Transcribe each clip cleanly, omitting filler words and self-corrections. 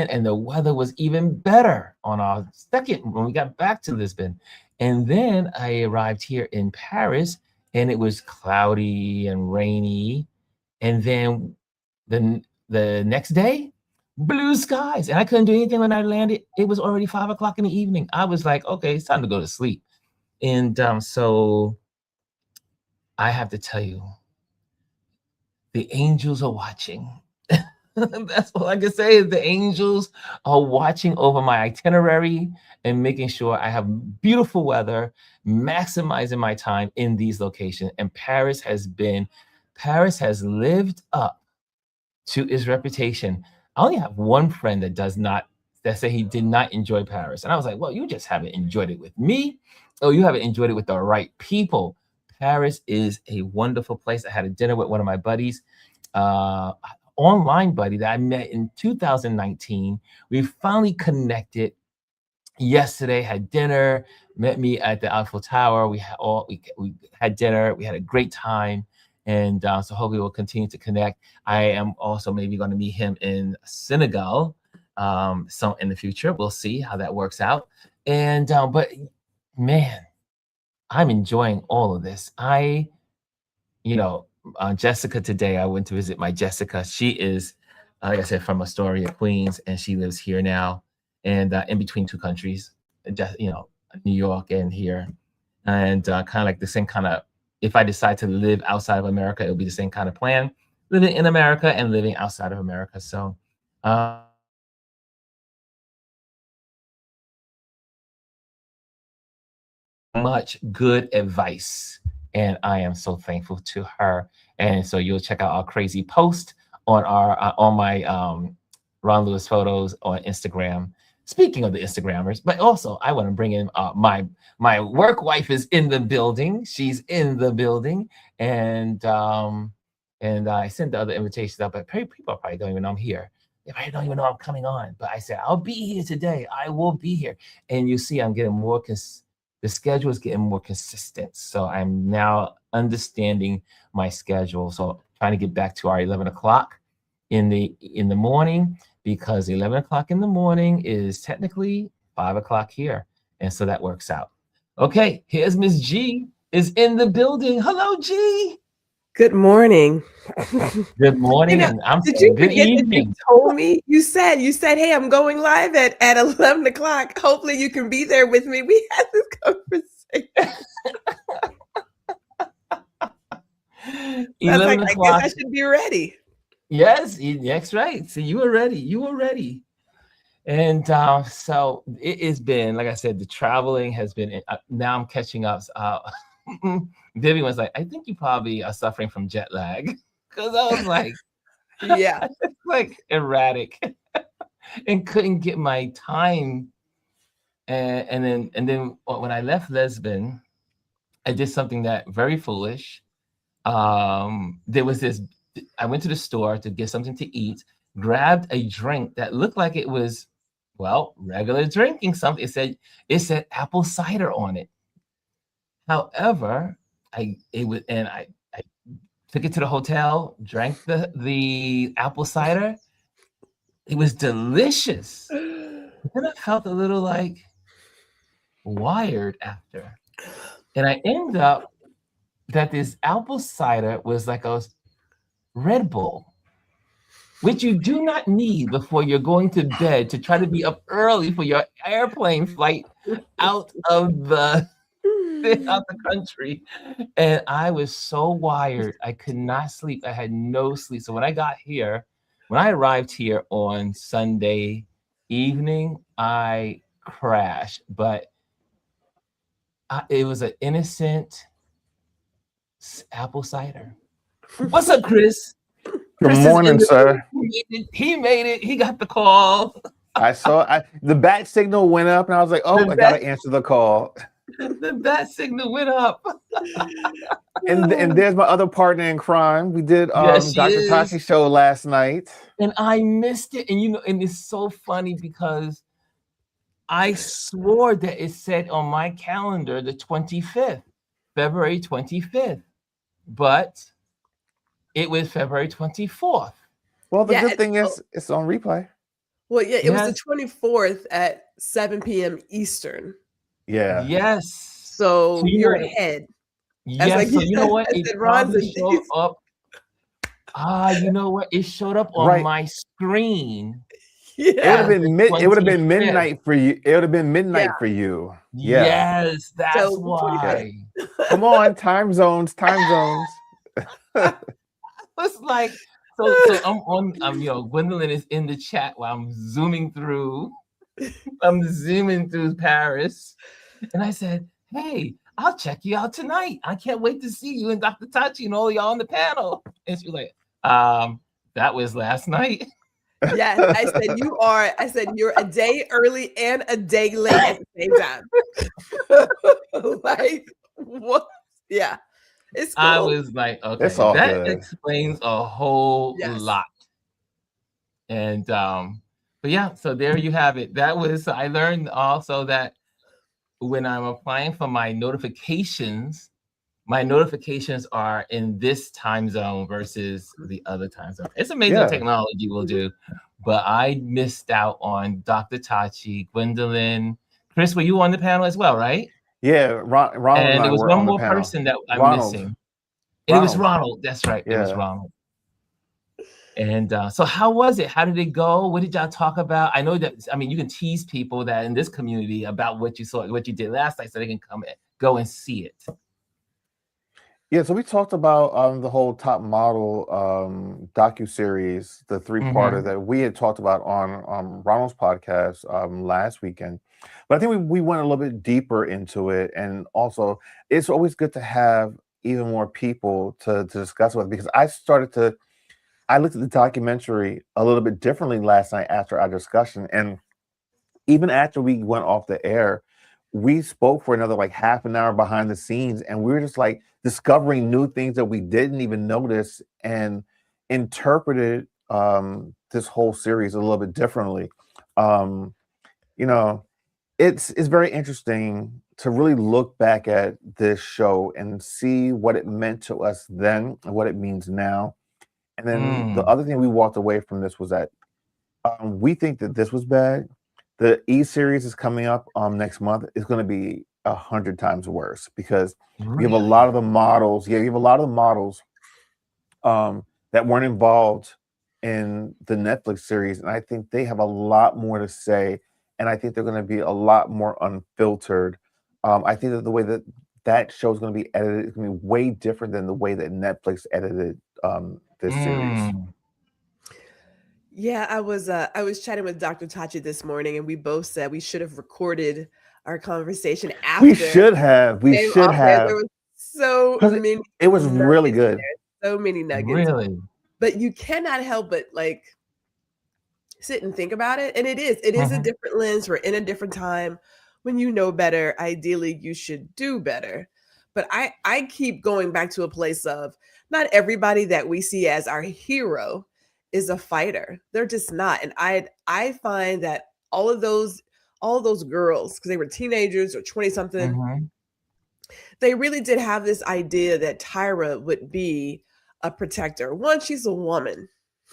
then, and the weather was even better on our second when we got back to Lisbon. And then I arrived here in Paris, and it was cloudy and rainy. And then the next day, blue skies. And I couldn't do anything when I landed. It was already 5 o'clock in the evening. I was like, okay, it's time to go to sleep. And so I have to tell you, the angels are watching. That's all I can say is the angels are watching over my itinerary and making sure I have beautiful weather, maximizing my time in these locations. And Paris has lived up to its reputation. I only have one friend that said he did not enjoy Paris. And I was like, well, you just haven't enjoyed it with me. Oh, you haven't enjoyed it with the right people. Paris is a wonderful place. I had a dinner with one of my buddies, online buddy that I met in 2019. We finally connected yesterday, had dinner, met me at the Eiffel Tower. We had dinner. We had a great time. And so hopefully we'll continue to connect. I am also maybe going to meet him in Senegal, so in the future. We'll see how that works out. And but man, I'm enjoying all of this. Jessica today, I went to visit my Jessica. She is, like I said, from Astoria, Queens, and she lives here now, and in between two countries, just New York and here, and kind of like the same kind of. If I decide to live outside of America, it'll be the same kind of plan: living in America and living outside of America. So. Much good advice, and I am so thankful to her. And so you'll check out our crazy post on my Ron Lewis photos on Instagram. Speaking of the Instagrammers, but also I want to bring in my work wife is in the building. She's in the building, and I sent the other invitations out, but people probably don't even know I'm here. They probably don't even know I'm coming on. But I said I'll be here today. I will be here, and you see I'm getting more the schedule is getting more consistent. So I'm now understanding my schedule. So trying to get back to our 11 o'clock in the morning, because 11 o'clock in the morning is technically 5 o'clock here. And so that works out. Okay, here's Miss G is in the building. Hello, G. Good morning. Good morning, and I'm did saying you good forget that you evening. told me? You said, hey, I'm going live at 11 o'clock. Hopefully you can be there with me. We had this conversation. I was like, I guess I should be ready. Yes, that's right. So you were ready. You were ready. And so it has been, like I said, the traveling has been, now I'm catching up. Vivian was like, I think you probably are suffering from jet lag. Because I was like, yeah, like erratic and couldn't get my time. And then when I left Lisbon, I did something that very foolish. There was this, I went to the store to get something to eat, grabbed a drink that looked like it was, well, regular drinking something. It said apple cider on it. However, I took it to the hotel, drank the apple cider. It was delicious. But then I felt a little like wired after. And I ended up that this apple cider was like a Red Bull, which you do not need before you're going to bed to try to be up early for your airplane flight out of the country. And I was so wired, I could not sleep. I had no sleep. So when I arrived here on Sunday evening, I crashed. But it was an innocent apple cider. What's up, Chris? Good morning, sir. He made it. He got the call. The bat signal went up, and I was like, "Oh, I gotta answer the call." The bat signal went up. and there's my other partner in crime. We did Dr. Tashi's show last night, and I missed it. And and it's so funny because I swore that it said on my calendar the 25th, February 25th, but it was February 24th. Well, the good thing is it's on replay. Well, yeah, it was the Yes. 24th at 7 p.m. Eastern. Yeah. Yes. So you you're know, ahead. yes. So you know what? I It said, Ron's probably in showed up. You know what? It showed up on Right. my screen. It would Yeah. have been it would have been midnight for you. It would have been midnight Yeah. for you. Yeah. Yes, that's So, why. Come on, time zones. It's like so I'm on you know, Gwendolyn is in the chat while I'm zooming through Paris. And I said, hey, I'll check you out tonight. I can't wait to see you and Dr. Tachi and all y'all on the panel. And she was like, that was last night. Yes, I said you're a day early and a day late at the same time. Like what? Yeah. It's cool. I was like, okay, It's all that good. explains a whole lot. And but yeah, so there you have it. That was I learned also that when I'm applying for my notifications are in this time zone versus the other time zone. It's amazing what technology will do. But I missed out on Dr. Tachi, Gwendolyn. Chris, were you on the panel as well, right? Yeah, Ronald and it was one more person that I'm missing. And it was Ronald. That's right. Yeah. It was Ronald. And so how was it? How did it go? What did y'all talk about? I know that, I mean, you can tease people that in this community about what you saw, what you did last night so they can go and see it. Yeah, so we talked about the whole Top Model docuseries, the three-parter that we had talked about on Ronald's podcast last weekend. But I think we went a little bit deeper into it. And also, it's always good to have even more people to discuss with, because I looked at the documentary a little bit differently last night after our discussion. And even after we went off the air, we spoke for another like half an hour behind the scenes, and we were just like discovering new things that we didn't even notice and interpreted this whole series a little bit differently. You know, it's very interesting to really look back at this show and see what it meant to us then and what it means now. And then the other thing we walked away from this was that we think that this was bad. The E series is coming up next month. It's going to be 100 times worse because you have a lot of the models. Yeah, you have a lot of the models that weren't involved in the Netflix series, and I think they have a lot more to say. And I think they're going to be a lot more unfiltered. I think that the way that show is going to be edited is going to be way different than the way that Netflix edited this series. Yeah, I was chatting with Dr. Tachi this morning, and we both said we should have recorded our conversation after. We should have. There was so many. It was really good. So many nuggets. Really. But you cannot help but like sit and think about it. And it is a different lens. We're in a different time. When you know better, ideally you should do better. But I keep going back to a place of not everybody that we see as our hero is a fighter. They're just not. And I find that all of those girls, because they were teenagers or 20-something, they really did have this idea that Tyra would be a protector. One, she's a woman.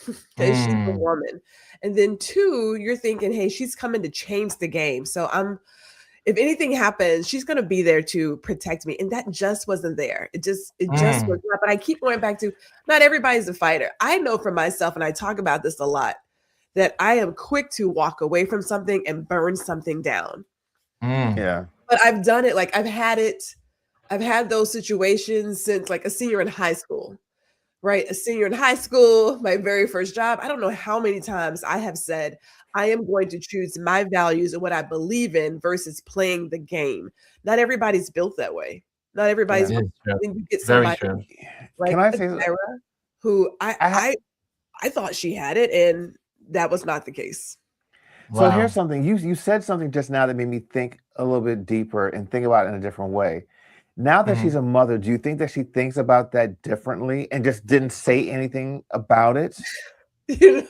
Okay, she's a woman. And then two, you're thinking, hey, she's coming to change the game. So if anything happens, she's going to be there to protect me. And that just wasn't there. It just was not. But I keep going back to not everybody's a fighter. I know for myself, and I talk about this a lot, that I am quick to walk away from something and burn something down. Yeah. But I've done it. Like I've had those situations since like a senior in high school, right? A senior in high school, my very first job. I don't know how many times I have said, I am going to choose my values and what I believe in versus playing the game. Not everybody's built that way. Not everybody's. Yeah, You get somebody, like, can I say Tyra, who I thought she had it, and that was not the case. So here's something. You said something just now that made me think a little bit deeper and think about it in a different way. Now that she's a mother, do you think that she thinks about that differently and just didn't say anything about it? You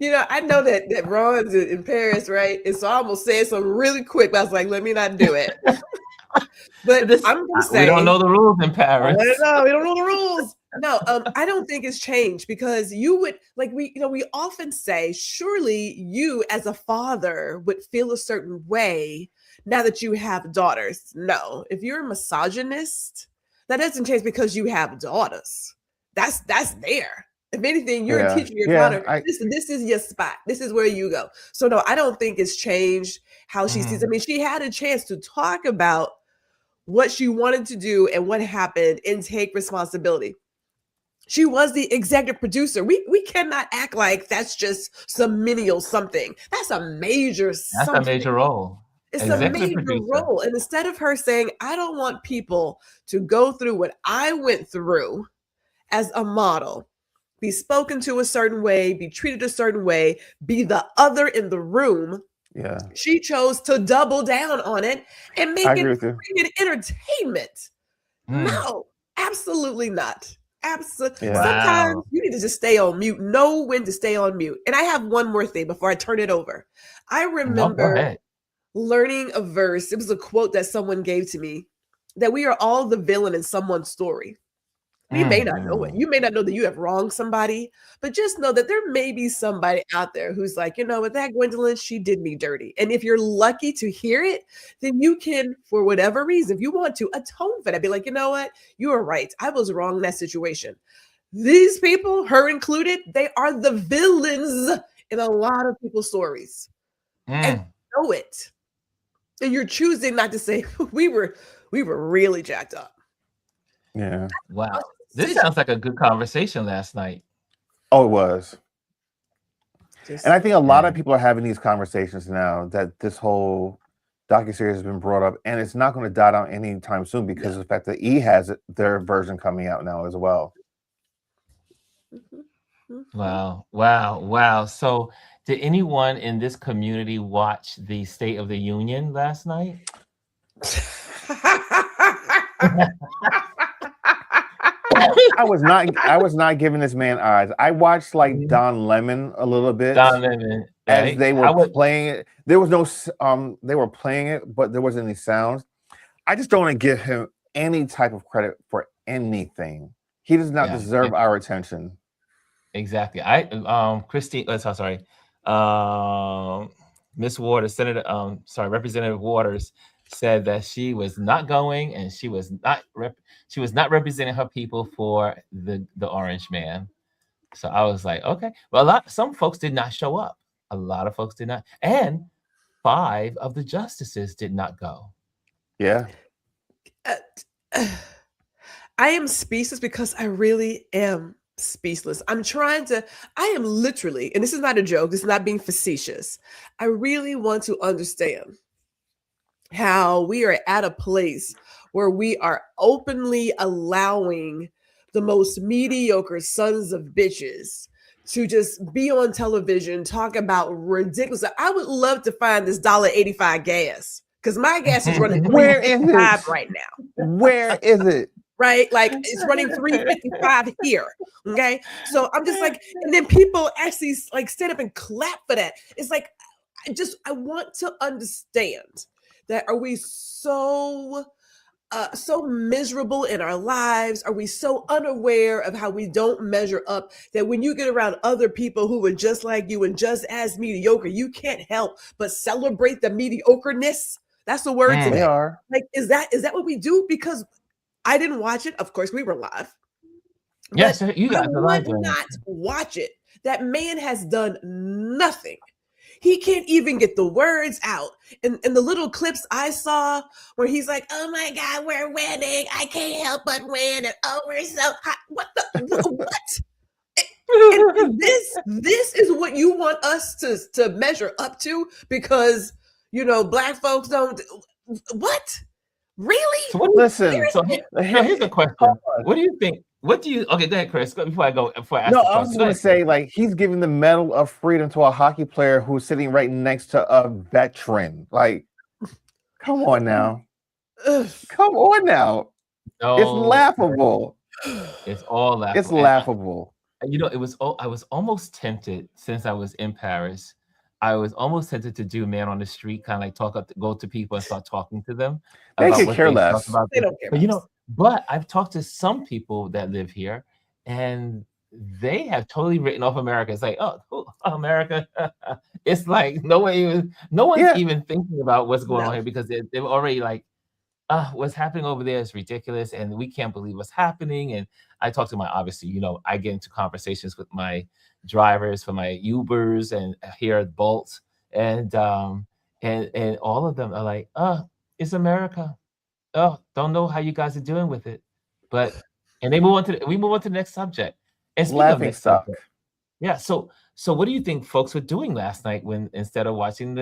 know, I know that Ron's in Paris, right? And so I almost said something really quick, but I was like, let me not do it. But I'm going to say, we don't know the rules in Paris. We don't know the rules. No, I don't think it's changed because you would we often say, surely you as a father would feel a certain way now that you have daughters. No, if you're a misogynist, that doesn't change because you have daughters. That's there. If anything, you're teaching your daughter, this is your spot. This is where you go. So no, I don't think it's changed how she sees. I mean, she had a chance to talk about what she wanted to do and what happened and take responsibility. She was the executive producer. We cannot act like that's just some menial something. That's a major something. That's a major role. It's a major role. And instead of her saying, I don't want people to go through what I went through as a model, be spoken to a certain way, be treated a certain way, be the other in the room. Yeah. She chose to double down on it and make it entertainment. No, absolutely not. Absolutely. Yeah. Sometimes you need to just stay on mute. Know when to stay on mute. And I have one more thing before I turn it over. I remember learning a verse. It was a quote that someone gave to me, that we are all the villain in someone's story. You may not know it. You may not know that you have wronged somebody, but just know that there may be somebody out there who's like, you know what, that Gwendolyn, she did me dirty. And if you're lucky to hear it, then you can, for whatever reason, if you want to, atone for that. Be like, you know what, you are right. I was wrong in that situation. These people, her included, they are the villains in a lot of people's stories. And you know it. And you're choosing not to say, we were really jacked up. Yeah. Wow. This sounds like a good conversation last night. Oh, it was. And I think a lot of people are having these conversations now that this whole docuseries has been brought up, and it's not going to die down anytime soon because of the fact that E has their version coming out now as well. Wow. So did anyone in this community watch the State of the Union last night? I was not giving this man eyes. I watched like Don Lemon a little bit. Don Lemon, as they were playing it. There was no they were playing it, but there wasn't any sounds. I just don't want to give him any type of credit for anything. He does not deserve our attention. Exactly. Miss Waters, Representative Waters said that she was not going and she was not representing her people for the Orange Man. So I was like, okay. Well, some folks did not show up. A lot of folks did not, and 5 of the justices did not go. Yeah. I am speechless because I really am speechless. I am literally, and this is not a joke, this is not being facetious. I really want to understand how we are at a place where we are openly allowing the most mediocre sons of bitches to just be on television, talk about ridiculous. I would love to find this $1.85 gas because my gas is running $3.55 right now. Where is it? Right? Like it's running $3.55 here. Okay. So I'm just like, and then people actually like stand up and clap for that. It's like, I want to understand that are we so miserable in our lives? Are we so unaware of how we don't measure up that when you get around other people who are just like you and just as mediocre, you can't help but celebrate the mediocreness? That's the word. They are. Like, is that what we do? Because I didn't watch it. Of course, we were live. Yes, you guys are live. I would not watch it. That man has done nothing. He can't even get the words out. And the little clips I saw where he's like, oh my God, we're winning. I can't help but win. And oh, we're so hot. What? And this is what you want us to measure up to because, Black folks don't. What? Really? So listen. So here's a question. What do you think? Okay, go ahead, Chris. Before I ask I was going to say, like, he's giving the Medal of Freedom to a hockey player who's sitting right next to a veteran. Like, come on now. Come on now. No, it's laughable. It's all laughable. It's laughable. I was almost tempted since I was in Paris. I was almost tempted to do man on the street, kind of like go to people and start talking to them. They could care less. They don't care. But But I've talked to some people that live here, and they have totally written off America. It's like, oh, America. It's like no one's Yeah. even thinking about what's going on No. here because they've already like, what's happening over there is ridiculous, and we can't believe what's happening. And I talk to obviously, I get into conversations with my drivers for my Ubers and here at Bolt, and all of them are like, it's America. Oh, don't know how you guys are doing with it, but and we move on to the next subject. And speaking of Laughing next stock. subject, yeah. So what do you think folks were doing last night when instead of watching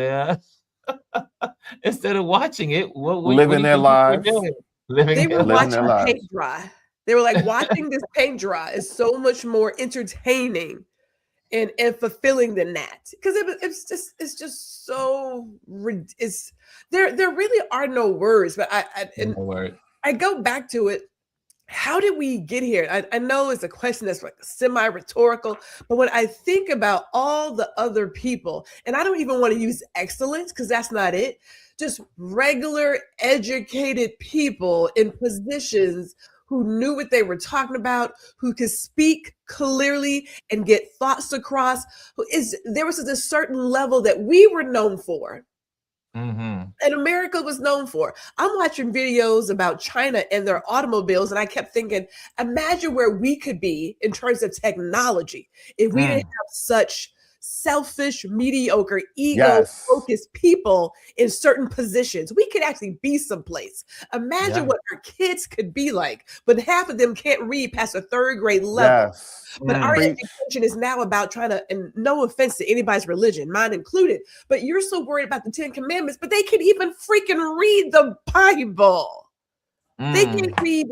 instead of watching it, what do Living you their think people were lives. doing? Living They their were Living lives. their watching paint lives. dry. They were like, watching this paint dry is so much more entertaining and fulfilling than that, because it's just so it's there really are no words. But No word. I go back to it. How did we get here? I know it's a question that's like semi-rhetorical, but when I think about all the other people, and I don't even want to use excellence because that's not it, just regular educated people in positions who knew what they were talking about, who could speak clearly and get thoughts across, there was a certain level that we were known for. Mm-hmm. And America was known for. I'm watching videos about China and their automobiles, and I kept thinking, imagine where we could be in terms of technology if we didn't have such selfish, mediocre, ego-focused people in certain positions. We could actually be someplace. Imagine what our kids could be like, but half of them can't read past a third grade level. Yes. But our education is now about trying to, and no offense to anybody's religion, mine included, but you're so worried about the 10 Commandments, but they can even freaking read the Bible. They can't read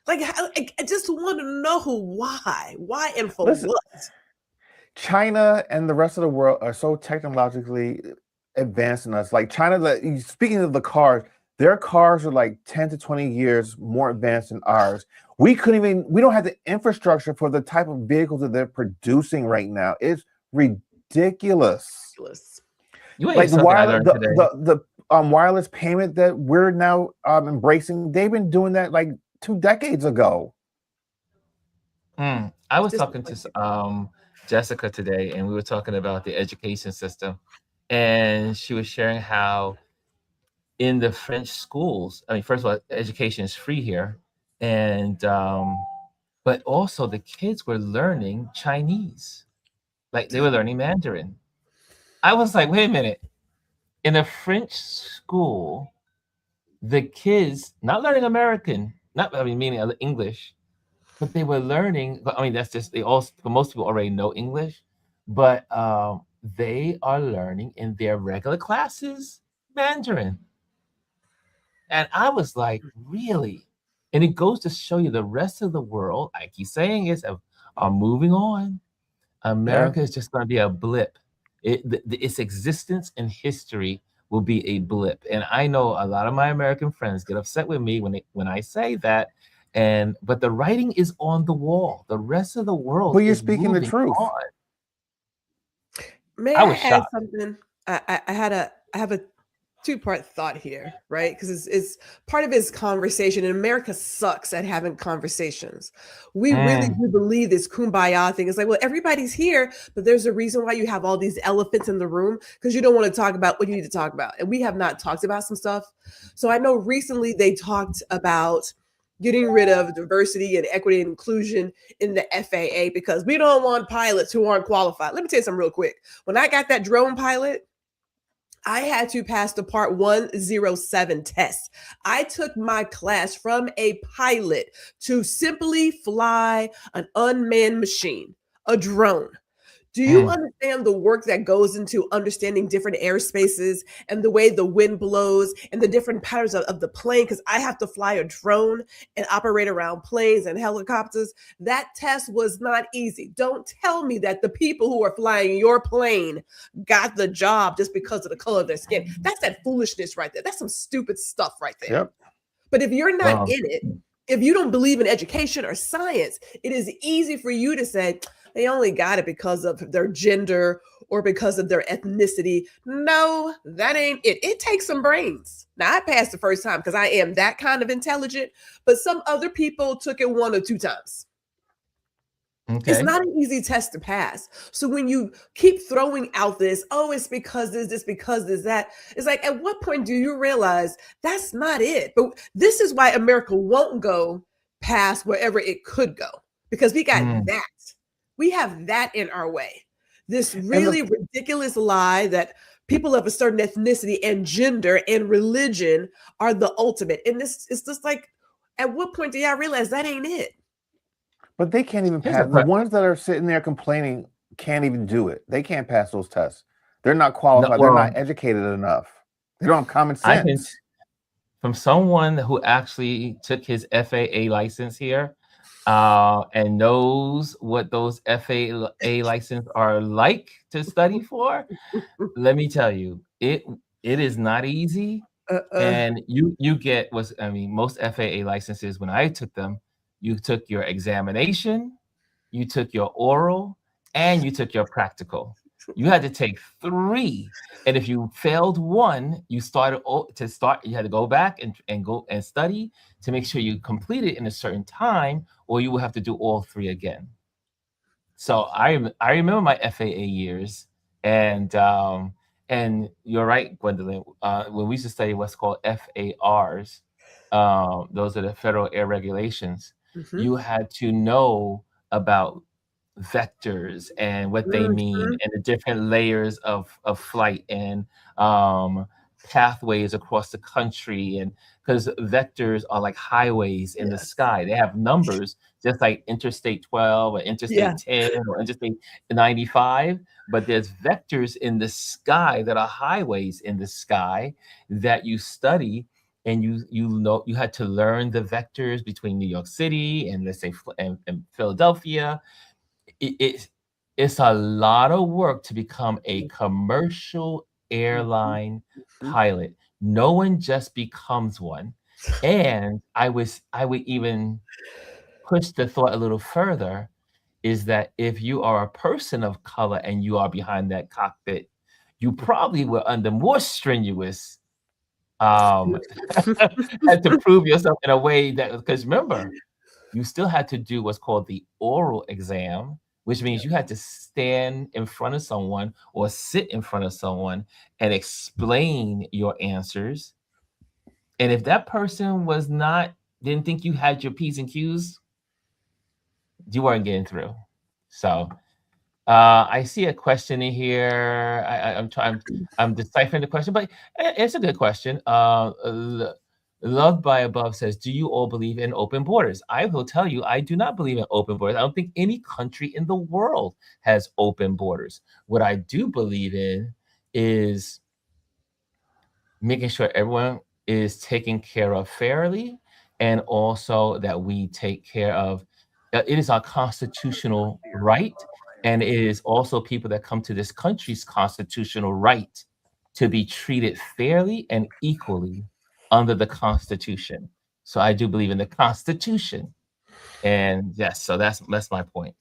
like, I just want to know why and for what. China and the rest of the world are so technologically advanced in us. Like China, speaking of the cars, their cars are like 10 to 20 years more advanced than ours. We don't have the infrastructure for the type of vehicles that they're producing right now. It's ridiculous. Like the wireless payment that we're now embracing, they've been doing that like 2 decades ago. I was talking to Jessica today, and we were talking about the education system, and she was sharing how in the French schools, I mean, first of all, education is free here, and but also the kids were learning Chinese, like they were learning Mandarin. I was like, wait a minute, in a French school, the kids not learning American, meaning English, but they were learning. I mean, that's just most people already know English, but they are learning in their regular classes Mandarin. And I was like, really? And it goes to show you the rest of the world, I keep saying is, are moving on. America is just going to be a blip. Its existence in history will be a blip. And I know a lot of my American friends get upset with me when I say that. But the writing is on the wall. The rest of the world. But you're speaking the truth. May I add something? I have a two-part thought here, right? Because it's part of his conversation, and America sucks at having conversations. We really do believe this kumbaya thing. It's like, well, everybody's here, but there's a reason why you have all these elephants in the room, because you don't want to talk about what you need to talk about. And we have not talked about some stuff. So I know recently they talked about getting rid of diversity and equity and inclusion in the FAA because we don't want pilots who aren't qualified. Let me tell you something real quick. When I got that drone pilot, I had to pass the Part 107 test. I took my class from a pilot to simply fly an unmanned machine, a drone. Do you understand the work that goes into understanding different airspaces and the way the wind blows and the different patterns of the plane? Because I have to fly a drone and operate around planes and helicopters. That test was not easy. Don't tell me that the people who are flying your plane got the job just because of the color of their skin. That's that foolishness right there. That's some stupid stuff right there. Yep. But if you're not in it, if you don't believe in education or science, it is easy for you to say, they only got it because of their gender or because of their ethnicity. No, that ain't it. It takes some brains. Now, I passed the first time because I am that kind of intelligent, but some other people took it 1 or 2 times. It's Okay. not an easy test to pass. So when you keep throwing out this, oh, it's because this, because there's that, it's like, at what point do you realize that's not it? But this is why America won't go past wherever it could go, because we got that. We have that in our way. This really ridiculous lie that people of a certain ethnicity and gender and religion are the ultimate. And this is just like, at what point do y'all realize that ain't it? But they can't even pass. The ones that are sitting there complaining can't even do it. They can't pass those tests. They're not qualified. They're not educated enough. They don't have common sense. From someone who actually took his FAA license here and knows what those FAA licenses are like to study for, let me tell you, it is not easy. And you get most FAA licenses, when I took them, you took your examination, you took your oral, and you took your practical. You had to take 3, and if you failed 1, you had to go back and go and study to make sure you complete it in a certain time, or you will have to do all 3 again. So I remember my FAA years, and you're right, Gwendolyn. When we used to study what's called FARs, those are the Federal Air Regulations. You had to know about vectors and what they mean, and the different layers of flight, and pathways across the country, and because vectors are like highways in the sky. They have numbers, just like Interstate 12 or Interstate 10 or Interstate 95, but there's vectors in the sky that are highways in the sky that you study. And you had to learn the vectors between New York City and, let's say, and Philadelphia. It's a lot of work to become a commercial airline pilot. No one just becomes one. And I would even push the thought a little further, is that if you are a person of color and you are behind that cockpit, you probably were under more strenuous had to prove yourself in a way that, because remember, you still had to do what's called the oral exam, which means you had to stand in front of someone or sit in front of someone and explain your answers. And if that person didn't think you had your P's and Q's, you weren't getting through. So I see a question in here. I'm deciphering the question, but it's a good question. Loved by Above says, do you all believe in open borders? I will tell you, I do not believe in open borders. I don't think any country in the world has open borders. What I do believe in is making sure everyone is taken care of fairly, and also that we take care of, it is our constitutional right. And it is also people that come to this country's constitutional right to be treated fairly and equally under the Constitution. So I do believe in the Constitution. And yes, so that's my point.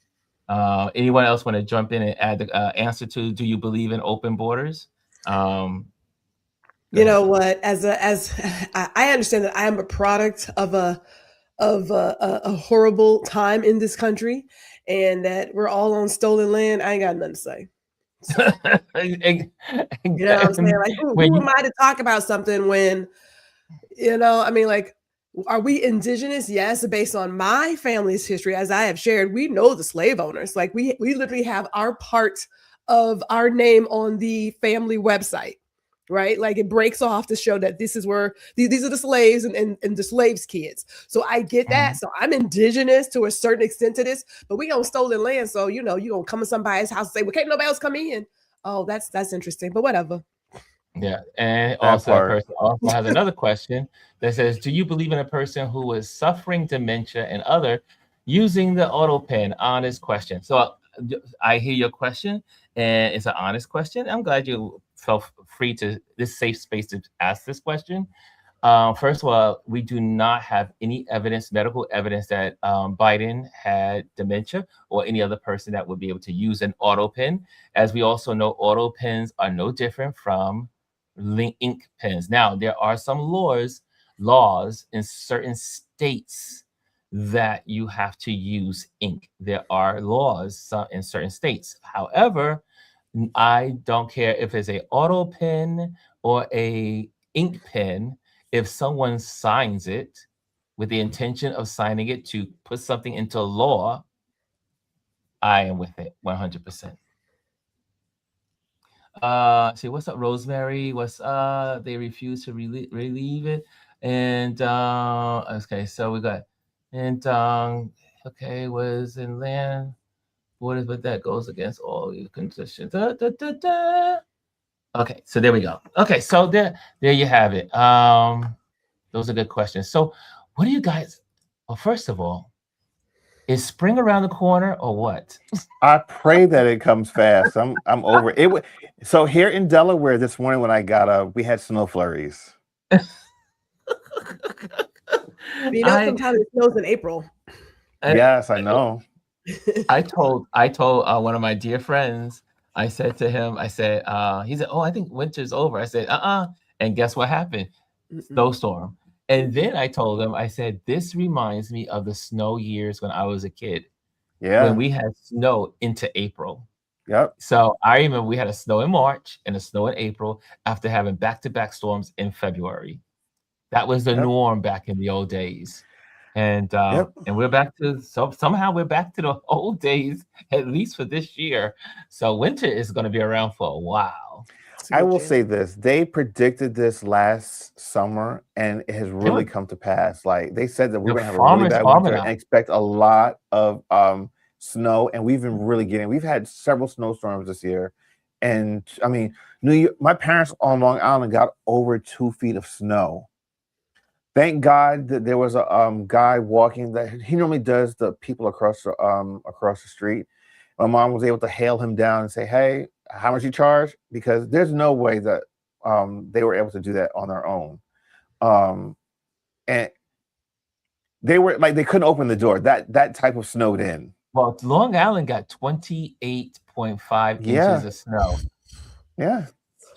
Anyone else want to jump in and add the answer to, do you believe in open borders? You know what? As I understand that I am a product of a horrible time in this country, and that we're all on stolen land. I ain't got nothing to say. So, you know what I'm saying? Like, who am I to talk about something when, like, are we indigenous? Yes, based on my family's history, as I have shared, we know the slave owners. Like, we literally have our part of our name on the family website. Right? Like, it breaks off to show that this is where these are the slaves and the slaves' kids. So I get that. So I'm indigenous to a certain extent to this, but we on stolen land. So, you gonna come to somebody's house and say, well, can't nobody else come in. Oh, that's interesting, but whatever. Yeah. And also a person also has another question that says, do you believe in a person who is suffering dementia and other using the auto pen? Honest question. So I hear your question, and it's an honest question. I'm glad you felt free to this safe space to ask this question. First of all, we do not have any evidence, medical evidence, that Biden had dementia or any other person that would be able to use an auto pen. As we also know, auto pens are no different from ink pens. Now, there are some laws in certain states that you have to use ink. There are laws in certain states. However, I don't care if it's a auto pen or a ink pen. If someone signs it with the intention of signing it to put something into law, I am with it 100%. See, what's up, Rosemary? What's they refuse to relieve it. And okay, so we got okay, was in land borders, but that goes against all the conditions. Okay, so there we go. Okay, so there you have it. Those are good questions. So what do you guys, well, first of all, is spring around the corner or what? I pray that it comes fast. I'm over it. So here in Delaware this morning when I got up, we had snow flurries. Sometimes it snows in April. Yes, I know. I told one of my dear friends, I said to him, he said, oh, I think winter's over. I said, and guess what happened? Snowstorm. And then I told him, I said, this reminds me of the snow years when I was a kid. Yeah. When we had snow into April. Yep. So I remember we had a snow in March and a snow in April after having back-to-back storms in February. That was the norm back in the old days. And and we're back to, somehow we're back to the old days, at least for this year. So winter is going to be around for a while. I will say this. They predicted this last summer, and it has really come to pass. Like, they said that we're going to have a really bad winter and expect a lot of snow, and we've been really we've had several snowstorms this year. And, I mean, New York, my parents on Long Island got over 2 feet of snow. Thank God that there was a guy walking that he normally does the people across the street. My mom was able to hail him down and say, "Hey, how much you charge?" Because there's no way that they were able to do that on their own. And they were like, they couldn't open the door. That type of snowed in. Well, Long Island got 28.5 inches of snow. Yeah.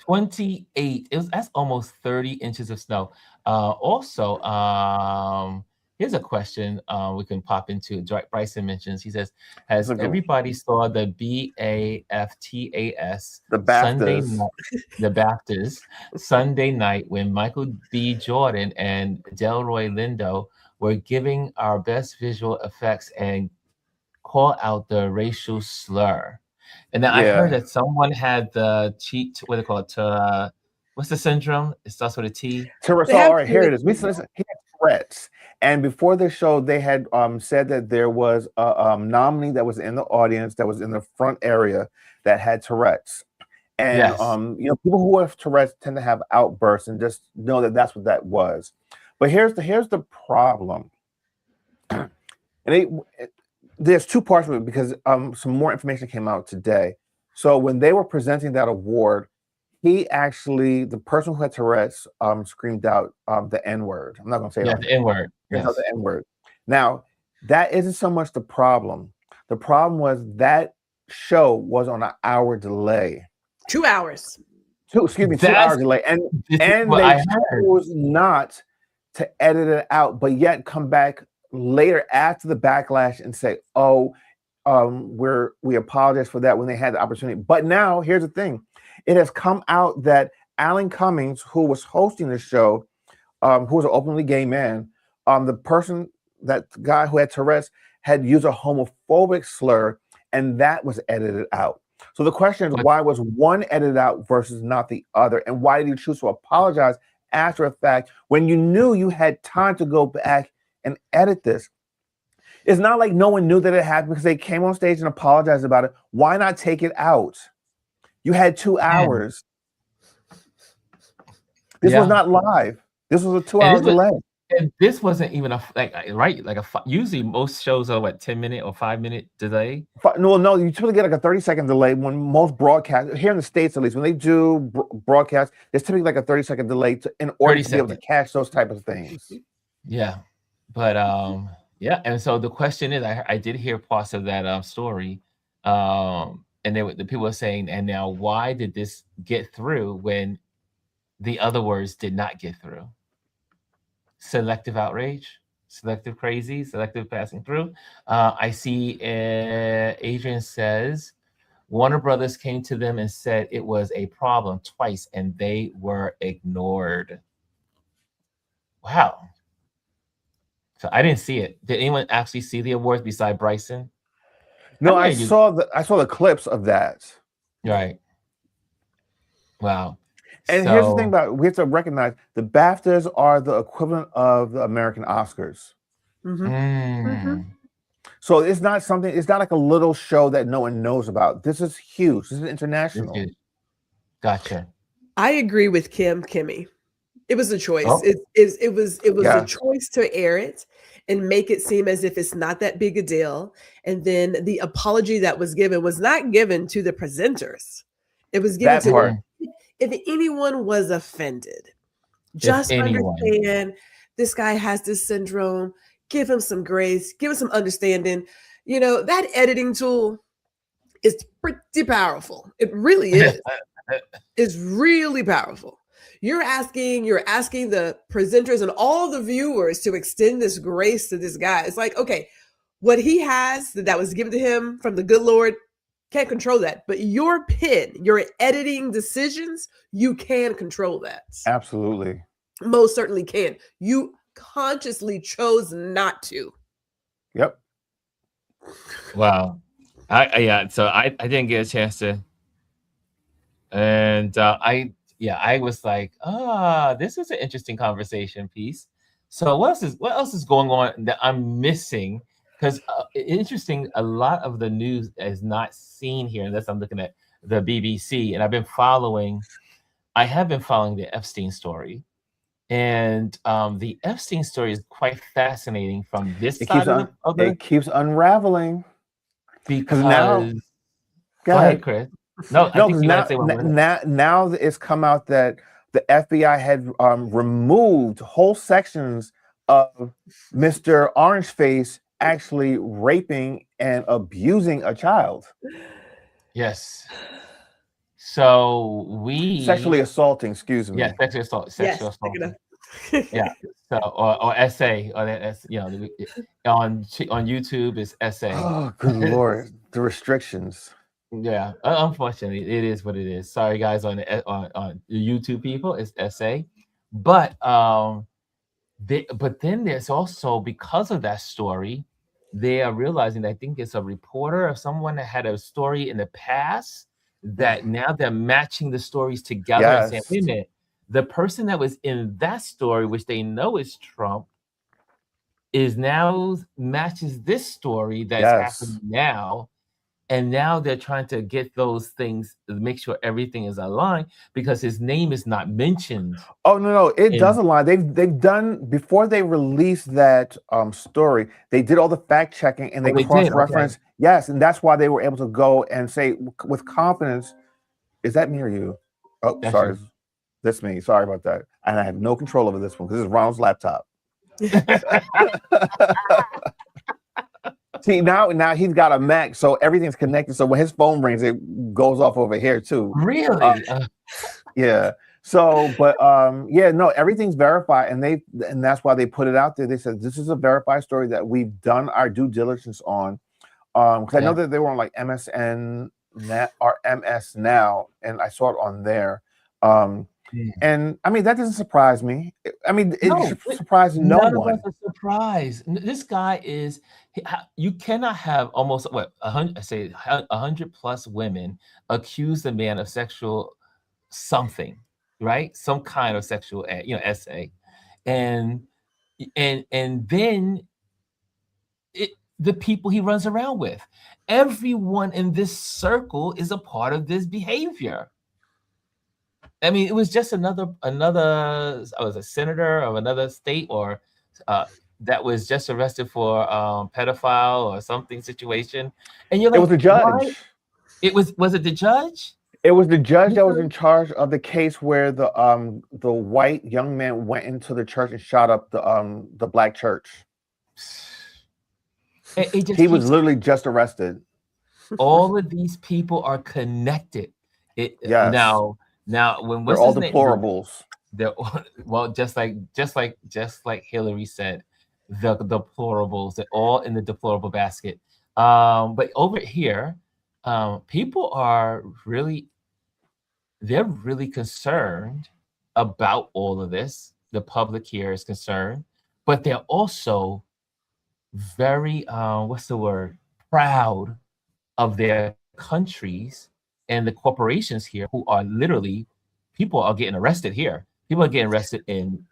28. That's almost 30 inches of snow. Also, here's a question we can pop into. Bryson mentions, he says, has everybody saw the BAFTAS the BAFTAs Sunday night when Michael B. Jordan and Delroy Lindo were giving our best visual effects and call out the racial slur? And then I heard that someone had the what do they call it? What's the syndrome? It starts with a T. Tourette's. All right, here it is. He had Tourette's. And before the show, they had said that there was a nominee that was in the audience, that was in the front area, that had Tourette's. And people who have Tourette's tend to have outbursts, and just know that that's what that was. But here's the problem. And there's two parts of it, because some more information came out today. So when they were presenting that award, the person who had Tourette's screamed out the N-word. I'm not going to say the N-word. Yes. The N-word. Now, that isn't so much the problem. The problem was that show was on an hour delay. 2 hours. 2 hour delay. And they chose not to edit it out, but yet come back later after the backlash and say, we apologize for that, when they had the opportunity. But now, here's the thing. It has come out that Alan Cummings, who was hosting the show, who was an openly gay man, that guy who had Tourette's had used a homophobic slur, and that was edited out. So the question is, why was one edited out versus not the other? And why did you choose to apologize after a fact when you knew you had time to go back and edit this? It's not like no one knew that it happened because they came on stage and apologized about it. Why not take it out? You had 2 hours. This was not live. This was a 2 hour delay. And this wasn't even usually most shows are what 10-minute or 5-minute delay. No, you typically get like a 30-second delay when most broadcast here in the States, at least when they do broadcast, there's typically like a 30-second delay in order to be able to catch those type of things. Yeah, but yeah, and so the question is, I did hear parts of that story, and the people were saying, and now why did this get through when the other words did not get through? Selective outrage, selective crazy, selective passing through. I see Adrian says Warner Brothers came to them and said it was a problem twice and they were ignored. Wow. So I didn't see it. Did anyone actually see the awards beside Bryson? No, I saw the clips of that. Right. Wow. And here's the thing about we have to recognize the BAFTAs are the equivalent of the American Oscars. So it's not like a little show that no one knows about. This is huge. This is international. Gotcha. I agree with Kimmy. It was a choice. It was a choice to air it and make it seem as if it's not that big a deal. And then the apology that was given was not given to the presenters. It was given to if anyone was offended. Just understand this guy has this syndrome. Give him some grace. Give him some understanding. That editing tool is pretty powerful. It really is. It's really powerful. You're asking the presenters and all the viewers to extend this grace to this guy. It's like, okay, what he has that was given to him from the good Lord, can't control that. But your pen, your editing decisions, you can control that. Absolutely. Most certainly can. You consciously chose not to. Yep. Wow. So I didn't get a chance to. And I was like, this is an interesting conversation piece. So what else is going on that I'm missing? Because interesting, a lot of the news is not seen here unless I'm looking at the BBC. And I have been following the Epstein story. And the Epstein story is quite fascinating from this side of the... It keeps unraveling. Because now... Go ahead, Chris. Now it's come out that the FBI had removed whole sections of Mr. Orangeface actually raping and abusing a child. Yes. So sexually assaulting, excuse me. Yeah, sexual assault. Yeah. So or essay or that's on YouTube is essay. Oh, good Lord. The restrictions. Yeah, unfortunately, it is what it is. Sorry, guys, on the YouTube people, it's essay, but then there's also, because of that story, they are realizing that I think it's a reporter or someone that had a story in the past that now they're matching the stories together and saying, wait a minute, the person that was in that story, which they know is Trump, is now matches this story that's happening now. And now they're trying to get those things to make sure everything is aligned because his name is not mentioned. Oh no, it does align. They've done before they released that story. They did all the fact checking and they cross-referenced. Okay. Yes, and that's why they were able to go and say with confidence, "Is that me or you?" Oh, that's sorry, that's me. Sorry about that. And I have no control over this one because this is Ronald's laptop. See, now he's got a Mac, so everything's connected. So when his phone rings, it goes off over here too. Really? Yeah. So, but no, everything's verified, and that's why they put it out there. They said this is a verified story that we've done our due diligence on. Because I know that they were on like MSN or MS Now, and I saw it on there. And I mean that doesn't surprise me. I mean it surprises no one. None of us are surprised. This guy is. You cannot have almost 100 plus women accuse the man of sexual something, right? Some kind of sexual, essay, and then the people he runs around with. Everyone in this circle is a part of this behavior. I mean, it was just another. I was a senator of another state or that was just arrested for pedophile or something situation, and you're It like, was the why? judge. Was it the judge? It was the judge that was in charge of the case where the white young man went into the church and shot up the black church. It just He was keeps, literally just arrested. all of these people are connected. Yes. Now when They're what's all his name? deplorables. Well, just like Hillary said, the deplorables, they're all in the deplorable basket. But over here, people are really concerned about all of this. The public here is concerned, but they're also very proud of their countries and the corporations here, who are literally, people are getting arrested here. People are getting arrested in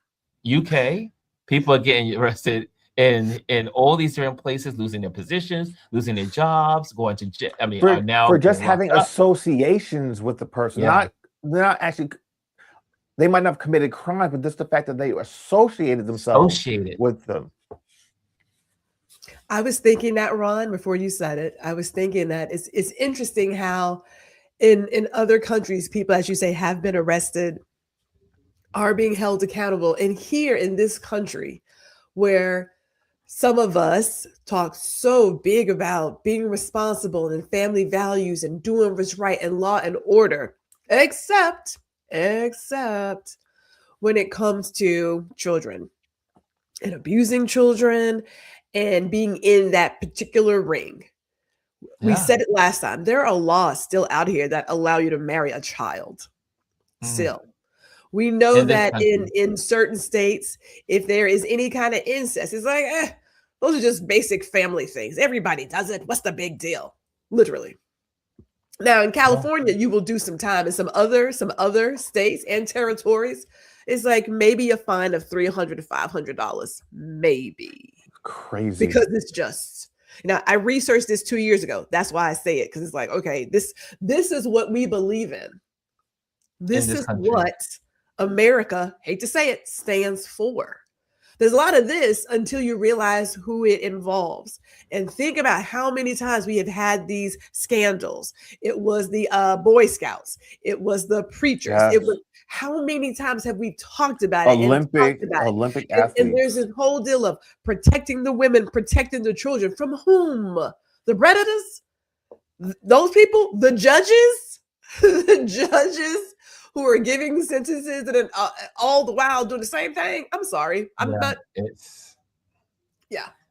UK. People are getting arrested in all these different places, losing their positions, losing their jobs, going to jail. I mean, are now for just being locked having up. associations with the person. Yeah. They're not actually. They might not have committed crime, but just the fact that they associated themselves with them. I was thinking that, Ron, before you said it, I was thinking that it's interesting how in other countries, people, as you say, have been arrested, are being held accountable. And here in this country, where some of us talk so big about being responsible and family values and doing what's right and law and order, except when it comes to children and abusing children and being in that particular ring. We said it last time. There are laws still out here that allow you to marry a child. Still. We know that in certain states, if there is any kind of incest, it's like, those are just basic family things. Everybody does it. What's the big deal? Literally. Now in California, you will do some time. In some other states and territories, it's like maybe a fine of $300 to $500, maybe. Crazy. Because it's just, I researched this 2 years ago. That's why I say it, because it's like, okay, this is what we believe in. This is what America, hate to say it, stands for. There's a lot of this until you realize who it involves. And think about how many times we have had these scandals. It was the Boy Scouts. It was the preachers. Yes. It was, how many times have we talked about it? Olympic athletes. And there's this whole deal of protecting the women, protecting the children. From whom? The predators? Those people? The judges? The judges who are giving sentences and all the while doing the same thing. I'm sorry.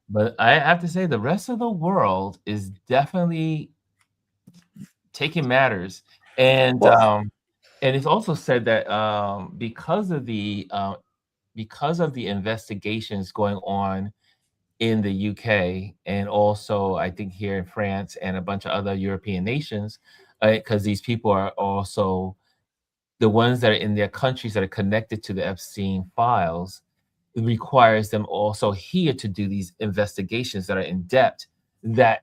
But I have to say, the rest of the world is definitely taking matters. And it's also said that because of the investigations going on in the UK, and also I think here in France and a bunch of other European nations, because these people are also the ones that are in their countries that are connected to the Epstein files, it requires them also here to do these investigations that are in depth, that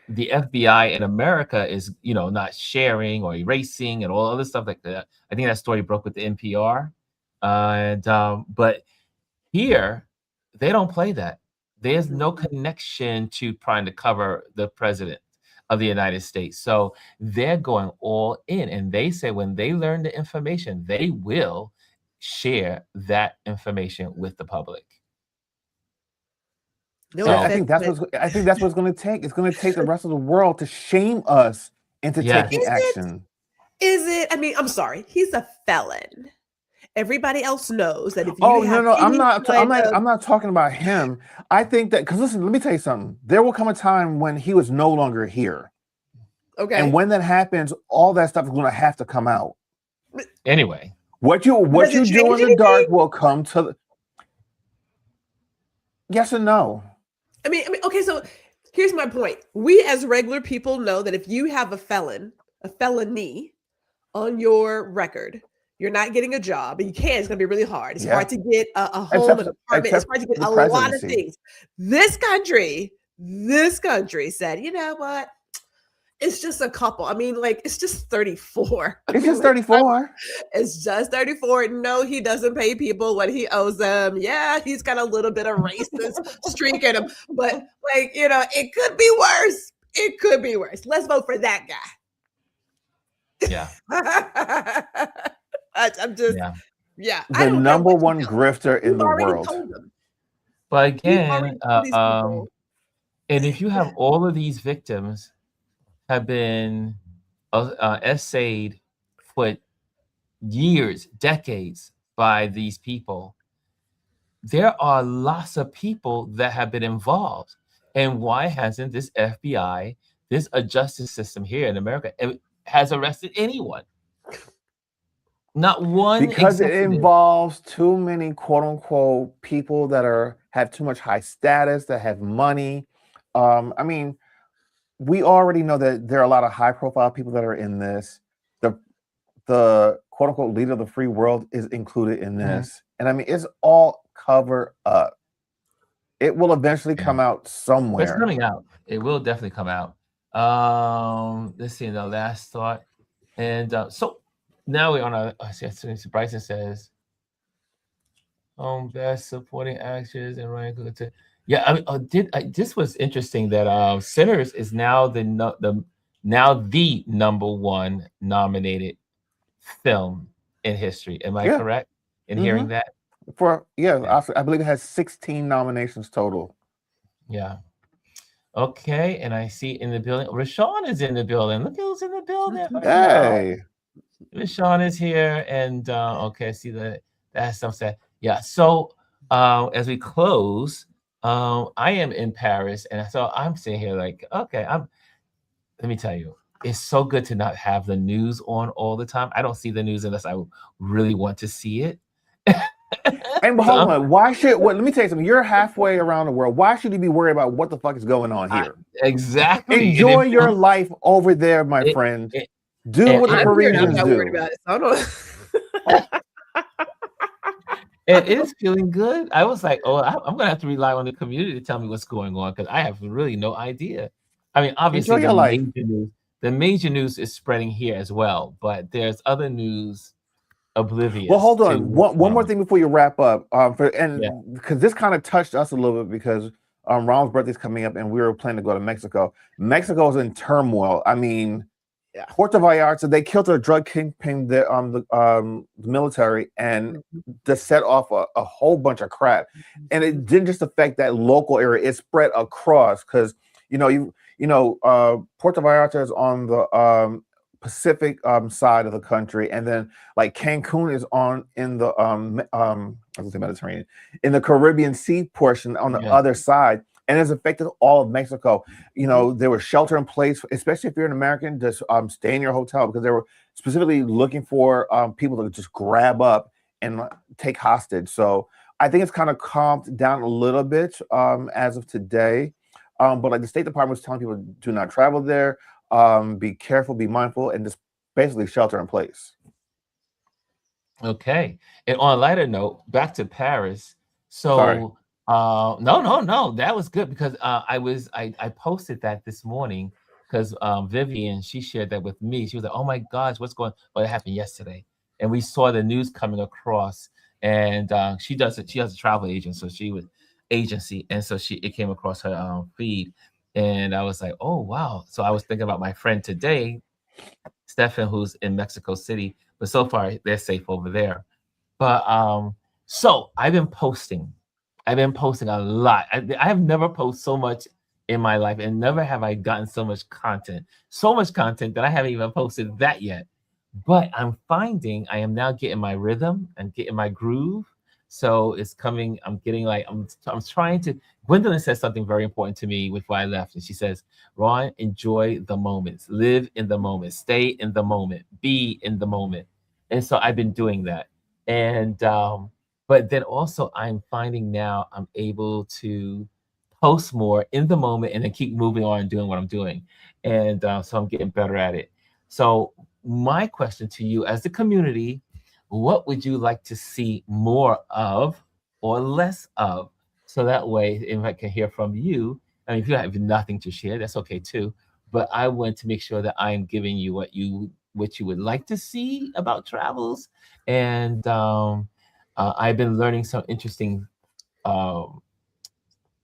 the FBI in America is, not sharing or erasing and all other stuff like that. I think that story broke with the NPR. But here, they don't play that. There's no connection to trying to cover the president of the United States. So they're going all in. And they say when they learn the information, they will share that information with the public. I think that's what it's going to take. It's going to take the rest of the world to shame us into taking action. Is it? I mean, I'm sorry. He's a felon. Everybody else knows that if you no, I'm not talking about him. I think that, because listen, let me tell you something. There will come a time when he was no longer here. Okay. And when that happens, all that stuff is going to have to come out. Anyway. What you do in the dark will come to yes and no. I mean, okay, so here's my point. We as regular people know that if you have a felony on your record, you're not getting a job, and you can. It's going to be really hard. It's hard to get a home, an apartment. It's hard to get a lot of things. This country said, you know what? It's just a couple. I mean, like, it's just 34. It's just 34. It's just 34. No, he doesn't pay people what he owes them. Yeah, he's got a little bit of racist streak in him, but like, it could be worse. It could be worse. Let's vote for that guy. Yeah. I'm just, yeah. The number one grifter in the world. But again, and if you have all of these victims have been essayed for years, decades by these people, there are lots of people that have been involved. And why hasn't this FBI, this justice system here in America, has arrested anyone? Not one. Because it involves too many quote unquote people that have too much high status, that have money. I mean, we already know that there are a lot of high profile people that are in this. The quote unquote leader of the free world is included in this. And I mean, it's all covered up. It will eventually come out somewhere. It's coming out. It will definitely come out. Let's see, the last thought. And so now we're on a, Bryson says, best supporting actors and Ryan Coogler. Yeah, I mean, this was interesting that Sinners is now the number one nominated film in history. Am I correct in hearing that? I believe it has 16 nominations total. Yeah. Okay, and I see in the building, Rashawn is in the building. Look who's in the building. Hey, Rashawn is here, and okay, I see that stuff said. Yeah. So as we close, I am in Paris, and so I'm sitting here like, okay, let me tell you, it's so good to not have the news on all the time. I don't see the news unless I really want to see it. And hold on, let me tell you something. You're halfway around the world. Why should you be worried about what the fuck is going on here? Exactly. Enjoy your life over there, my friend. Do what the Parisians do. It is feeling good. I was like, I'm gonna have to rely on the community to tell me what's going on because I have really no idea. I mean, obviously, the major news is spreading here as well, but there's other news oblivious. Well, hold on. One more thing before you wrap up, because this kind of touched us a little bit because Ronald's birthday is coming up, and we were planning to go to Mexico. Mexico is in turmoil. I mean, Puerto Vallarta, they killed a drug kingpin, the military, and just set off a whole bunch of crap. And it didn't just affect that local area; it spread across because Puerto Vallarta is on the Pacific side of the country, and then like Cancun is in the Mediterranean, in the Caribbean Sea portion on the other side, and it's affected all of Mexico. There was shelter in place, especially if you're an American, just stay in your hotel because they were specifically looking for people to just grab up and take hostage. So I think it's kind of calmed down a little bit as of today, but like the State Department was telling people do not travel there. Be careful, be mindful, and just basically shelter in place. Okay. And on a lighter note, back to Paris. So no, that was good because I posted that this morning because Vivian, she shared that with me. She was like, oh my gosh, what's going on? Well, it happened yesterday. And we saw the news coming across, and she has a travel agent, so she was agency, and so it came across her feed. And I was like, oh, wow. So I was thinking about my friend today, Stefan, who's in Mexico City. But so far, they're safe over there. But so I've been posting a lot. I have never posted so much in my life, and never have I gotten so much content that I haven't even posted that yet. But I'm finding I am now getting my rhythm and getting my groove. So it's coming. I'm trying to. Gwendolyn says something very important to me before I left, and she says, "Ron, enjoy the moments, live in the moment, stay in the moment, be in the moment." And so I've been doing that. And but then also I'm finding now I'm able to post more in the moment and then keep moving on and doing what I'm doing. And so I'm getting better at it. So my question to you as the community, what would you like to see more of or less of? So that way, if I can hear from you, I mean, if you have nothing to share, that's okay too. but I want to make sure that I'm giving you what you would like to see about travels. And I've been learning some interesting um,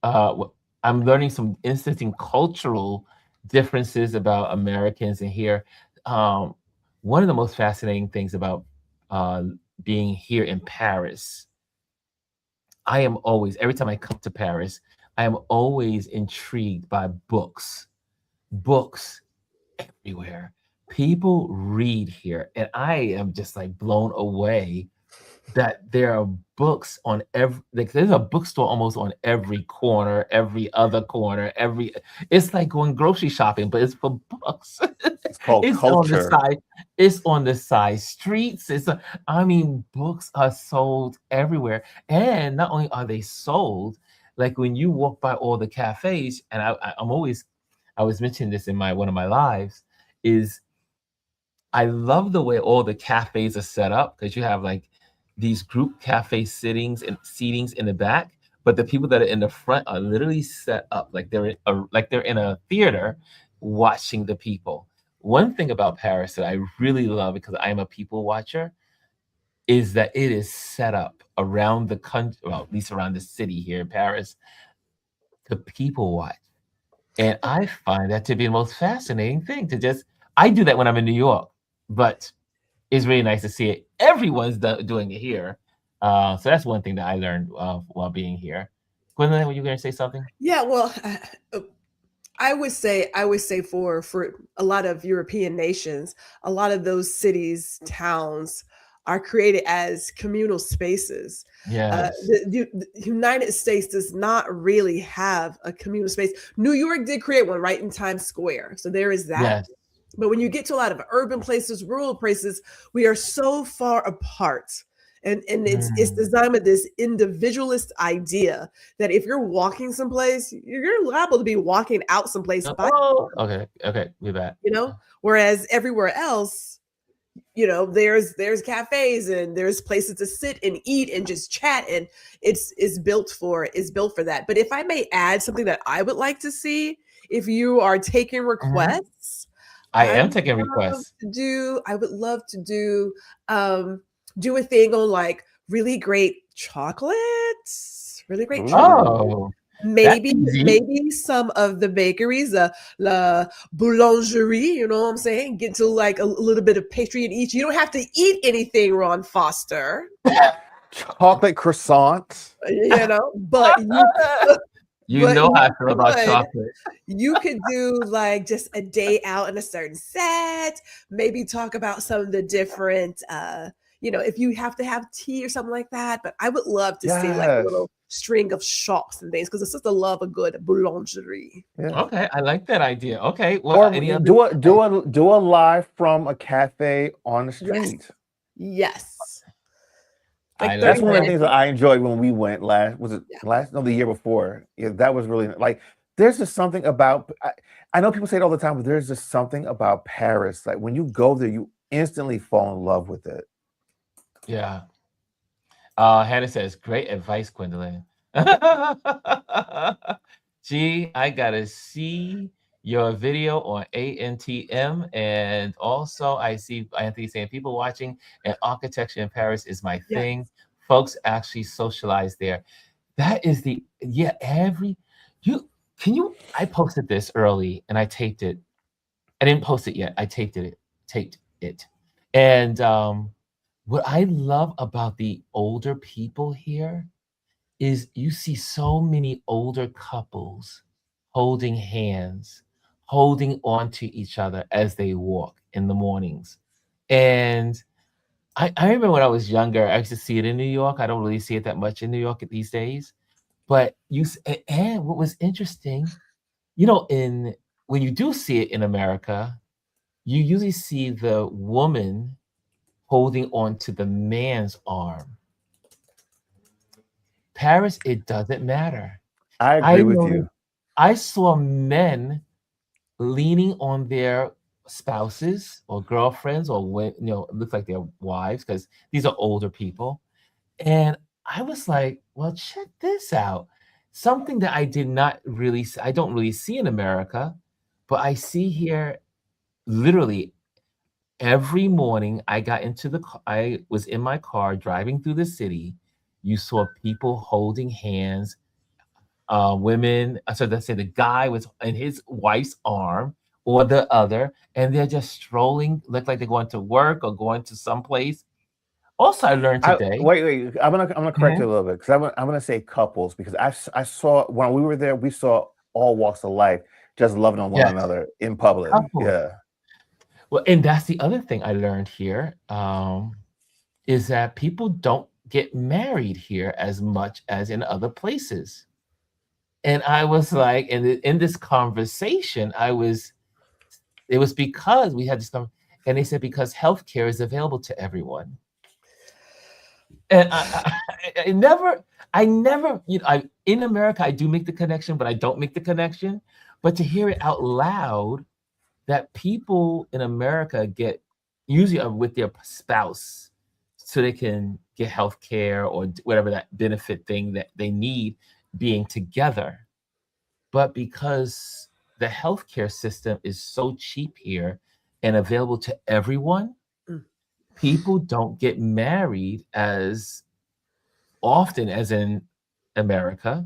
I'm learning some interesting cultural differences about Americans and here. Um, One of the most fascinating things about uh, being here in Paris, I am always, every time I come to Paris, I am always intrigued by books. Books everywhere. People read here, and I am just like blown away that there are books on every, like there's a bookstore almost on every corner, every other corner, every, it's like going grocery shopping, but it's for books. It's called It's on the culture. side, it's on the side streets. I mean, books are sold everywhere. And not only are they sold, like when you walk by all the cafes, and I'm always, I was mentioning this in my one of my lives, is I love the way all the cafes are set up because you have like these group cafe sittings and seatings in the back, but the people that are in the front are literally set up like they're in a theater watching the people. One thing about Paris that I really love because I am a people watcher is that it is set up around the country, well, at least around the city here in Paris, to people watch. And I find that to be the most fascinating thing to just, I do that when I'm in New York, but it's really nice to see it. Everyone's doing it here. So that's one thing that I learned while being here. Gwendolyn, were you going to say something? Yeah, well, I would say for a lot of European nations, a lot of those cities, towns are created as communal spaces. Yes. The United States does not really have a communal space. New York did create one right in Times Square, so there is that. Yes. But when you get to a lot of urban places, rural places, we are so far apart. And it's Mm. designed with this individualist idea that if you're walking someplace, you're liable to be walking out someplace by, Oh, okay, we're back. whereas everywhere else, there's cafes and there's places to sit and eat and just chat, and it's built for that. But if I may add something that I would like to see, if you are taking Mhm. requests, I am taking requests. I would love to do a thing on like really great chocolates, really great chocolate. Ooh. Oh, that's Maybe easy. maybe some of the bakeries, la boulangerie, you know what I'm saying? Get to like a little bit of pastry in each. You don't have to eat anything, Ron Foster, Chocolate croissants. but You but know you how I feel about could chocolate. you could do like just a day out in a certain set, maybe talk about some of the different if you have to have tea or something like that. But I would love to see like a Yes. little string of shops and things because it's just a love a good boulangerie. Yeah. Okay, I like that idea. Okay, well, Or any other? do a live from a cafe on the Yes. street. Yes. I Like That's 30 one of the minutes. things that I enjoyed when we went last. Was it Yeah. last? No, the year before. Yeah, that was really like. There's just something about. I know people say it all the time, but there's just something about Paris. Like when you go there, you instantly fall in love with it. Yeah. Hannah says, great advice, Gwendolyn. Gee, I gotta see your video on ANTM. And also I see Anthony saying people watching and architecture in Paris is my Yes. thing. Folks actually socialize there. That is I posted this early and I taped it. I didn't post it yet. I taped it. And what I love about the older people here is you see so many older couples holding hands, holding on to each other as they walk in the mornings. And I remember when I was younger, I used to see it in New York. I don't really see it that much in New York these days. But and what was interesting, when you do see it in America, you usually see the woman holding on to the man's arm. Paris, it doesn't matter. I agree with noticed- you. I saw men leaning on their spouses or girlfriends or it looks like their wives because these are older people. And I was like, well, check this out. Something that I don't really see in America. But I see here literally every morning I was in my car driving through the city. You saw people holding hands, women. So let's say the guy was in his wife's arm or the other, and they're just strolling, look like they're going to work or going to someplace. Also, I learned today. Wait. I'm gonna correct you a little bit because I'm gonna say couples because I saw when we were there, we saw all walks of life just loving on one Yes, another in public. couples. Yeah. Well, and that's the other thing I learned here, is that people don't get married here as much as in other places. And I was like, in this conversation, it was because we had this, and they said because healthcare is available to everyone. And I never, in America, I do make the connection, but I don't make the connection. But to hear it out loud, that people in America get usually with their spouse so they can get health care or whatever that benefit thing that they need being together. But because the healthcare system is so cheap here and available to everyone, people don't get married as often as in America,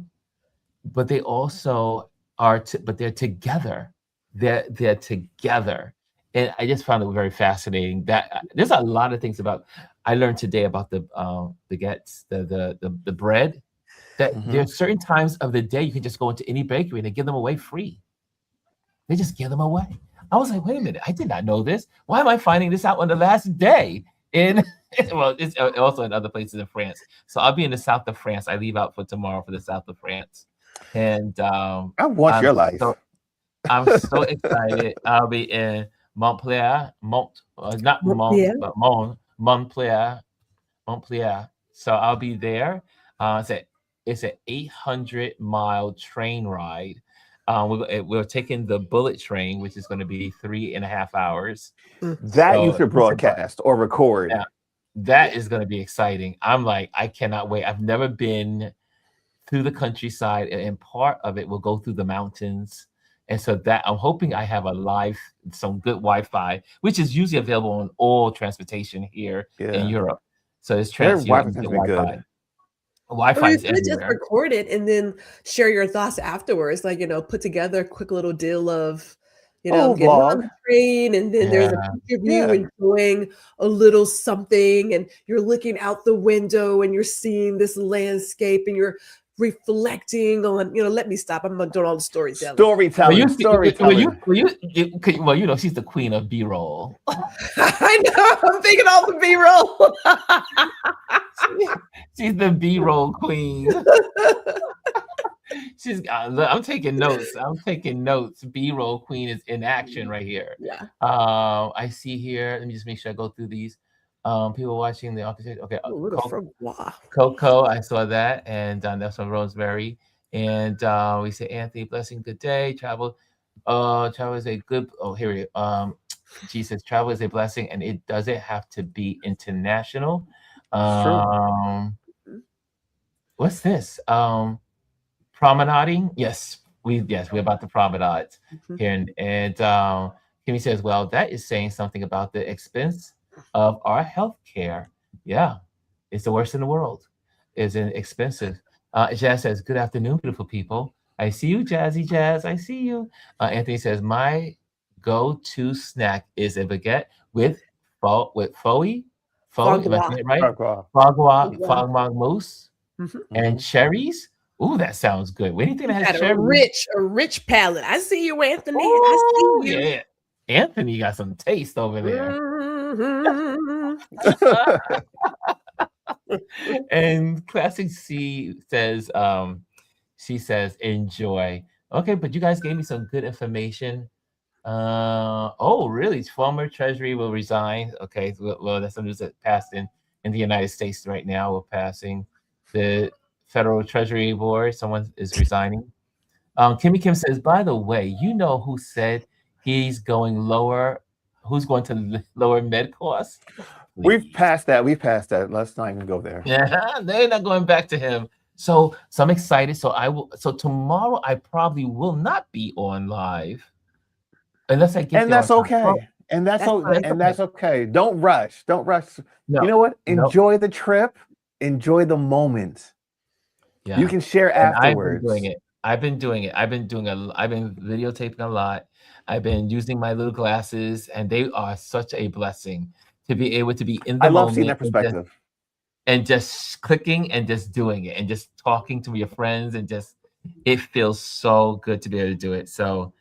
but they also but they're together. They're together. And I just found it very fascinating that there's a lot of things I learned today about the baguettes, the bread, that there's certain times of the day you can just go into any bakery and they give them away free. They just give them away. I was like, wait a minute, I did not know this. Why am I finding this out on the last day? Well, it's also in other places in France. So I'll be in the south of France. I leave out for tomorrow for the south of France. And I want your life. I'm so excited. I'll be in Montpellier, not Mont, but Montpellier. So I'll be there. It's an 800-mile train ride. We're taking the bullet train, which is going to be 3.5 hours. That you could broadcast or record. Yeah, that is going to be exciting. I'm like, I cannot wait. I've never been through the countryside, and part of it will go through the mountains. And so that I'm hoping I have some good Wi-Fi, which is usually available on all transportation here in Europe. So it's Wi-Fi. Wi-Fi is everywhere. Just record it and then share your thoughts afterwards. Like, put together a quick little deal of, getting on the train, and then there's a picture of you enjoying a little something, and you're looking out the window and you're seeing this landscape and you're reflecting on, let me stop. I'm doing all the storytelling. Storytelling. Well, she's the queen of B-roll. I know. I'm thinking all the B-roll. She's the B-roll queen. I'm taking notes. B-roll queen is in action right here. Yeah. I see here. Let me just make sure I go through these. People watching the architect. Okay. Coco, I saw that, and that's from Rosemary. And we say, Anthony, blessing, good day. Travel is a good. Oh, here we go. She says, travel is a blessing, and it doesn't have to be international. What's this? Promenading? Yes, we're about to promenade here. And Kimmy says, well, that is saying something about the expense of our health care. Yeah, it's the worst in the world. It's expensive. Jazz says, good afternoon, beautiful people. I see you, Jazzy Jazz. I see you. Anthony says, my go-to snack is a baguette with foie, if I say it right? Fogwa mousse and cherries. Ooh, that sounds good. Anything that has cherries. A rich palate. I see you, Anthony. I see you. Yeah. Anthony got some taste over there. And Classic C says, she says, enjoy. Okay, but you guys gave me some good information. Oh, really? Former Treasury will resign. Okay, well, that's some news that passed in the United States right now. We're passing the Federal Treasury Board. Someone is resigning. Kimmy Kim says, by the way, you know who said he's going lower? Who's going to lower med costs? We've passed that. Let's not even go there. Yeah, they're not going back to him. So I'm excited. So tomorrow I probably will not be on live. And let's say get And there that's on time. Well, okay. And that's That's fine. and that's okay. Don't rush. Don't rush. no, You know what? no, Enjoy the trip. Enjoy the moment. yeah. You can share And I've been afterwards. doing it. I've been videotaping a lot. I've been using my little glasses, and they are such a blessing to be able to be in the I love seeing moment that perspective. and just clicking and just doing it and just talking to your friends and just it feels so good to be able to do it. So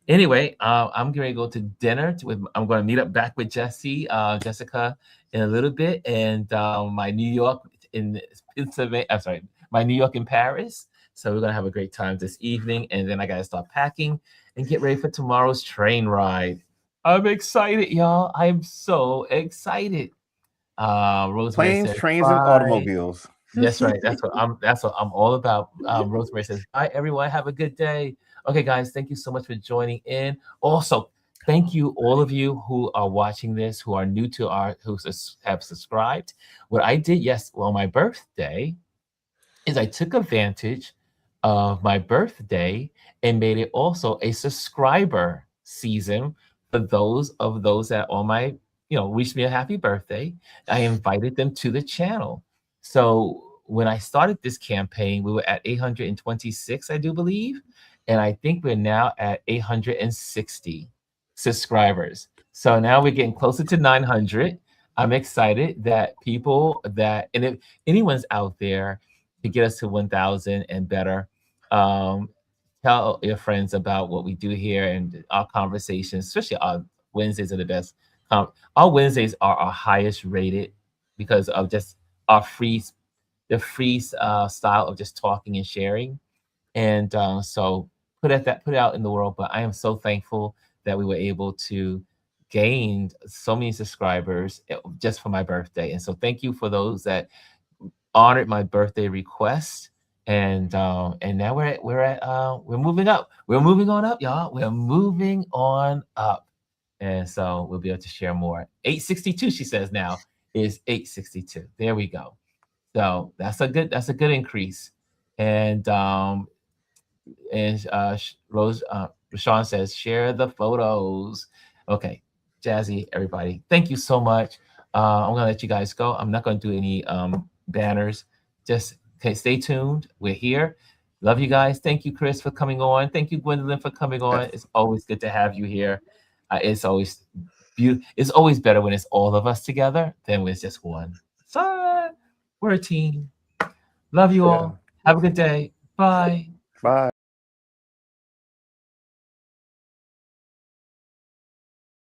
anyway, I'm going to go to dinner I'm going to meet up back with Jessica in a little bit, and my New York in Pennsylvania. I'm sorry, my New York in Paris. So we're gonna have a great time this evening, and then I gotta start packing and get ready for tomorrow's train ride. I'm excited, y'all. I'm so excited. Rosemary Planes, says trains, and bye. automobiles. That's right. That's what I'm all about. Rosemary says, bye everyone. Have a good day. Okay, guys, thank you so much for joining in. Also, thank you all of you who are watching this, who are new to have subscribed. What I did on my birthday is I took advantage of my birthday and made it also a subscriber season for those that on my, wished me a happy birthday. I invited them to the channel. So when I started this campaign, we were at 826, I do believe. And I think we're now at 860 subscribers. So now we're getting closer to 900. I'm excited that and if anyone's out there to get us to 1,000 and better, tell your friends about what we do here and our conversations, especially our Wednesdays are the best. Our Wednesdays are our highest rated because of just our free style of just talking and sharing. And so put it out in the world. But I am so thankful that we were able to gain so many subscribers just for my birthday. And so thank you for those that honored my birthday request. And now we're moving up. We're moving on up, y'all. We're moving on up. And so we'll be able to share more. 862, she says now, is 862. There we go. So that's a good increase. And Rashawn says, share the photos. Okay, Jazzy, everybody, thank you so much. I'm gonna let you guys go. I'm not gonna do any banners. Just stay tuned. We're here. Love you guys. Thank you, Chris, for coming on. Thank you, Gwendolyn, for coming on. It's always good to have you here. It's always better when it's all of us together than when it's just one. So we're a team. Love you all. Have a good day. Bye. Bye.